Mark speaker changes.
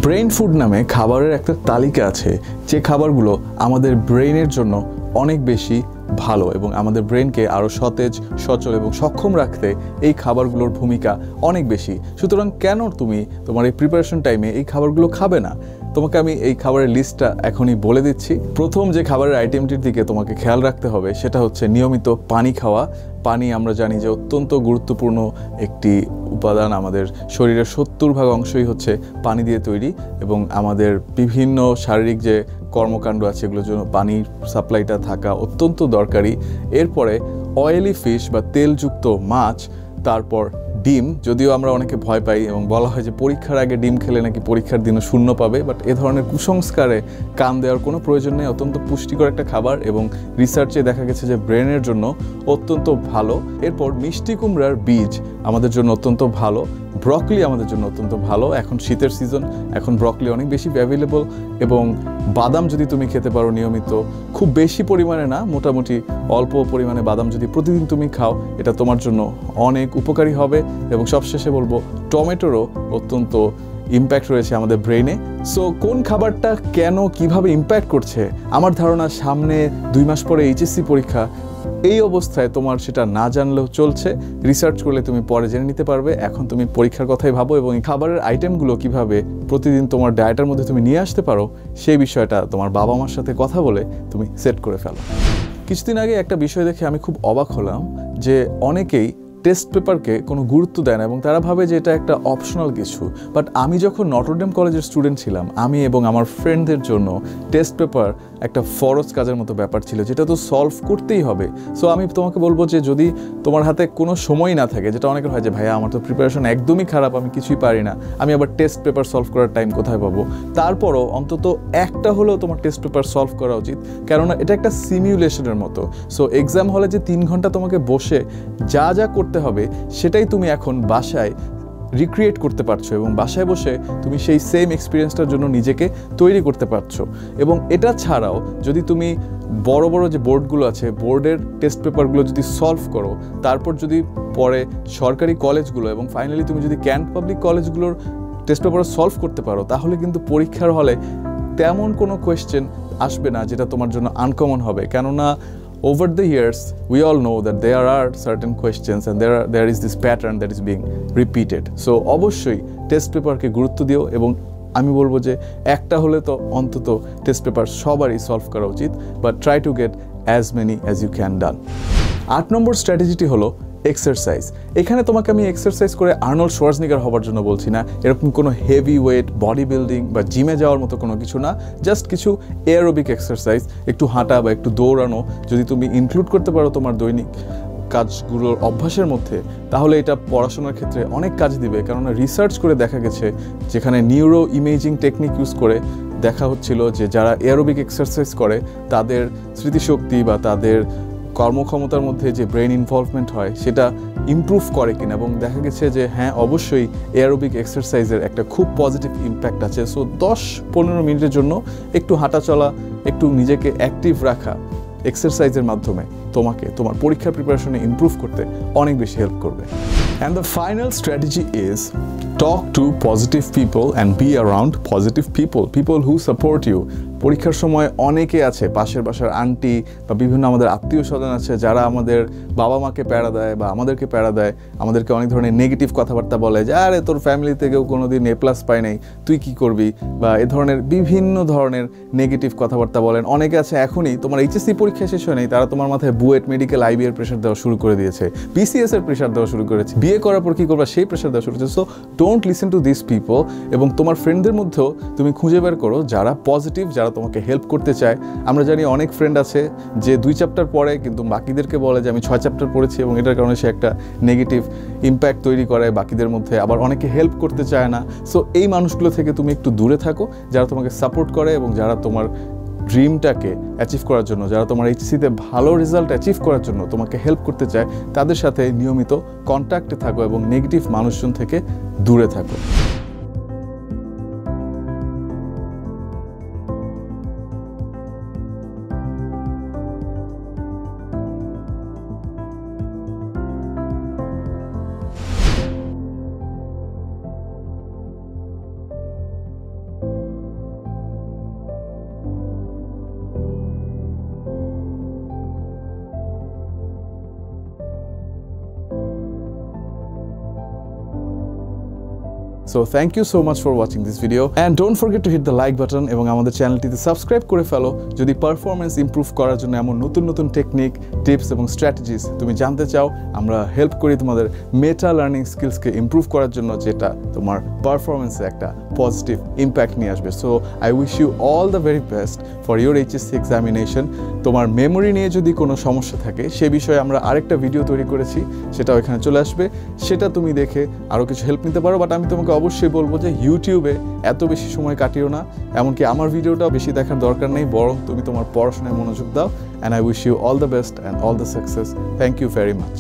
Speaker 1: Brain food নামে খাবারের একটা তালিকা আছে যে খাবারগুলো আমাদের ব্রেইনের জন্য অনেক বেশি ভালো এবং আমাদের ব্রেইনকে আরও সতেজ সচল এবং সক্ষম রাখতে এই খাবারগুলোর ভূমিকা অনেক বেশি। সুতরাং কেন তুমি তোমার এই প্রিপারেশন টাইমে এই খাবারগুলো খাবে না? তোমাকে আমি এই খাবারের লিস্টটা এখনই বলে দিচ্ছি। প্রথম যে খাবারের আইটেমটির দিকে তোমাকে খেয়াল রাখতে হবে সেটা হচ্ছে নিয়মিত পানি খাওয়া। পানি আমরা জানি যে অত্যন্ত গুরুত্বপূর্ণ একটি উপাদান। আমাদের শরীরের 70% অংশই হচ্ছে পানি দিয়ে তৈরি এবং আমাদের বিভিন্ন শারীরিক যে কর্মকাণ্ড আছে এগুলোর জন্য পানির সাপ্লাইটা থাকা অত্যন্ত দরকারি। এরপরে অয়েলি ফিশ বা তেলযুক্ত মাছ, তারপর ডিম। যদিও আমরা অনেকে ভয় পাই এবং বলা হয় যে পরীক্ষার আগে ডিম খেলে নাকি পরীক্ষার দিনও শূন্য পাবে, বাট এ ধরনের কুসংস্কারে কান দেওয়ার কোনো প্রয়োজন নেই। অত্যন্ত পুষ্টিকর একটা খাবার এবং রিসার্চে দেখা গেছে যে ব্রেনের জন্য অত্যন্ত ভালো। এরপর মিষ্টি কুমড়ার বীজ আমাদের জন্য অত্যন্ত ভালো। ব্রকলি আমাদের জন্য অত্যন্ত ভালো। এখন শীতের সিজন, এখন ব্রকলি অনেক বেশি অ্যাভেলেবল। এবং বাদাম যদি তুমি খেতে পারো নিয়মিত, খুব বেশি পরিমাণে না, মোটামুটি অল্প পরিমাণে বাদাম যদি প্রতিদিন তুমি খাও, এটা তোমার জন্য অনেক উপকারী হবে। এবং সবশেষে বলবো টমেটোরও অত্যন্ত ইম্প্যাক্ট রয়েছে আমাদের ব্রেইনে। সো কোন খাবারটা কেন কিভাবে ইম্প্যাক্ট করছে, আমার ধারণা সামনে 2 মাস পরে এইচএসসি পরীক্ষা। এই অবস্থায় তোমার সেটা না জানলেও চলছে, রিসার্চ করলে তুমি পরে জেনে নিতে পারবে। এখন তুমি পরীক্ষার কথাই ভাবো এবং এই খাবারের আইটেমগুলো কিভাবে প্রতিদিন তোমার ডায়েটের মধ্যে তুমি নিয়ে আসতে পারো সেই বিষয়টা তোমার বাবা মার সাথে কথা বলে তুমি সেট করে ফেলো। কিছুদিন আগে একটা বিষয় দেখে আমি খুব অবাক হলাম যে অনেকেই টেস্ট পেপারকে কোনো গুরুত্ব দেয় না এবং তারা ভাবে যে এটা একটা অপশনাল কিছু। বাট আমি যখন নটরডেম কলেজের স্টুডেন্ট ছিলাম, আমি এবং আমার ফ্রেন্ডদের জন্য টেস্ট পেপার একটা ফরজ কাজের মতো ব্যাপার ছিল, যেটা তো সলভ করতেই হবে। সো আমি তোমাকে বলবো যে যদি তোমার হাতে কোনো সময় না থাকে, যেটা অনেকের হয় যে ভাইয়া আমার তো প্রিপারেশন একদমই খারাপ, আমি কিছুই পারি না, আমি আবার টেস্ট পেপার সলভ করার টাইম কোথায় পাবো? তারপরও অন্তত একটা হলেও তোমার টেস্ট পেপার সলভ করা উচিত, কেননা এটা একটা সিমিউলেশনের মতো। সো এক্সাম হলে যে 3 ঘন্টা তোমাকে বসে যা যা করতে হবে সেটাই তুমি এখন বাসায় রিক্রিয়েট করতে পারছো এবং বাসায় বসে তুমি সেই সেম এক্সপিরিয়েন্সটার জন্য নিজেকে তৈরি করতে পারছো। এবং এটা ছাড়াও যদি তুমি বড় বড় যে বোর্ডগুলো আছে, বোর্ডের টেস্ট পেপারগুলো যদি সলভ করো, তারপর যদি পরে সরকারি কলেজগুলো এবং ফাইনালি তুমি যদি ক্যান্ট পাবলিক কলেজগুলোর টেস্ট পেপার সলভ করতে পারো, তাহলে কিন্তু পরীক্ষার হলে তেমন কোনো কোয়েশ্চেন আসবে না যেটা তোমার জন্য আনকমন হবে। কেননা over the years we all know that there are certain questions and there is this pattern that is being repeated. So অবশ্যই টেস্ট পেপারকে গুরুত্ব দিও এবং আমি বলবো যে একটা হলে তো অন্তত টেস্ট পেপার সবারই সলভ করা উচিত, but try to get as many as you can done. 8 নম্বর স্ট্র্যাটেজিটি হলো এক্সারসাইজ। এখানে তোমাকে আমি এক্সারসাইজ করে আর্নল্ড শোয়ার্জনেগার হবার জন্য বলছি না, এরকম কোনো হেভি ওয়েট বডি বিল্ডিং বা জিমে যাওয়ার মতো কোনো কিছু না, জাস্ট কিছু এয়ারোবিক এক্সারসাইজ, একটু হাঁটা বা একটু দৌড়ানো যদি তুমি ইনক্লুড করতে পারো তোমার দৈনিক কাজগুলোর অভ্যাসের মধ্যে, তাহলে এটা পড়াশোনার ক্ষেত্রে অনেক কাজ দিবে। কেননা রিসার্চ করে দেখা গেছে যেখানে নিউরো ইমেজিং টেকনিক ইউজ করে দেখা হচ্ছিল যে যারা এয়ারোবিক এক্সারসাইজ করে তাদের স্মৃতিশক্তি বা তাদের কর্মক্ষমতার মধ্যে যে ব্রেন ইনভলভমেন্ট হয় সেটা ইমপ্রুভ করে কিনা, এবং দেখা গেছে যে হ্যাঁ অবশ্যই এয়ারোবিক এক্সারসাইজের একটা খুব পজিটিভ ইম্প্যাক্ট আছে। সো 10-15 মিনিটের জন্য একটু হাঁটা চলা, একটু নিজেকে অ্যাক্টিভ রাখা এক্সারসাইজের মাধ্যমে তোমাকে তোমার পরীক্ষার প্রিপারেশনে ইমপ্রুভ করতে অনেক বেশি হেল্প করবে। And the final strategy is talk to positive people and be around positive people who support you. পরীক্ষার সময় অনেকে আছে, পাশের বাসার আন্টি বা বিভিন্ন আমাদের আত্মীয় স্বজন আছে যারা আমাদের বাবা মাকে প্যারা দেয় বা আমাদেরকে প্যারা দেয়, আমাদেরকে অনেক ধরনের নেগেটিভ কথাবার্তা বলে যে আরে তোর ফ্যামিলি থেকেও কোনোদিন A+ পায় নাই, তুই কি করবি, বা এ ধরনের বিভিন্ন ধরনের নেগেটিভ কথাবার্তা বলেন। অনেকে আছে এখনই তোমার এইচএসসি পরীক্ষা শেষ হয় নাই, তারা তোমার মাথায় বুয়েট, মেডিকেল, IB এর প্রেশার দেওয়া শুরু করে দিয়েছে, BCS এর প্রেশার দেওয়া শুরু করেছে, বিয়ে করার পর কী করবা সেই প্রেশার দেওয়া শুরু করেছে। So don't listen to this people. এবং তোমার ফ্রেন্ডদের মধ্যেও তুমি খুঁজে বের করো যারা পজিটিভ, যারা তোমাকে হেল্প করতে চায়। আমরা জানি অনেক ফ্রেন্ড আছে যে 2 চ্যাপ্টার পড়ে কিন্তু বাকিদেরকে বলে যে আমি 6 চ্যাপ্টার পড়েছি, এবং এটার কারণে সে একটা নেগেটিভ ইম্প্যাক্ট তৈরি করে বাকিদের মধ্যে, আবার অনেকে হেল্প করতে চায় না। সো এই মানুষগুলো থেকে তুমি একটু দূরে থাকো, যারা তোমাকে সাপোর্ট করে এবং যারা তোমার ড্রিমটাকে অ্যাচিভ করার জন্য, যারা তোমার এইচএসসিতে ভালো রেজাল্ট অ্যাচিভ করার জন্য তোমাকে হেল্প করতে চায়, তাদের সাথে নিয়মিত কন্ট্যাক্টে থাকো এবং নেগেটিভ মানুষজন থেকে দূরে থাকো। So thank you so much for watching this video and don't forget to hit the like button এবং আমাদের চ্যানেলটিতে সাবস্ক্রাইব করে ফেলো যদি পারফরম্যান্স ইমপ্রুভ করার জন্য এমন নতুন নতুন টেকনিক টিপস এবং স্ট্র্যাটেজিস তুমি জানতে চাও আমরা হেল্প করি তোমাদের মেটা লার্নিং স্কিলসকে ইমপ্রুভ করার জন্য যেটা তোমার পারফরম্যান্সে একটা পজিটিভ ইম্প্যাক্ট নিয়ে আসবে so I wish you all the very best for your HSC examination তোমার মেমোরি নিয়ে যদি কোনো সমস্যা থাকে সে বিষয়ে আমরা আরেকটা ভিডিও তৈরি করেছি সেটাও এখানে চলে আসবে সেটা তুমি দেখে আরও কিছু হেল্প নিতে পারো বাট আমি তোমাকে অবশ্যই বলবো যে ইউটিউবে এত বেশি সময় কাটিও না এমনকি আমার ভিডিওটাও বেশি দেখার দরকার নেই বরং তুমি তোমার পড়াশোনায় মনোযোগ দাও and I wish you all the best and all the success thank you very much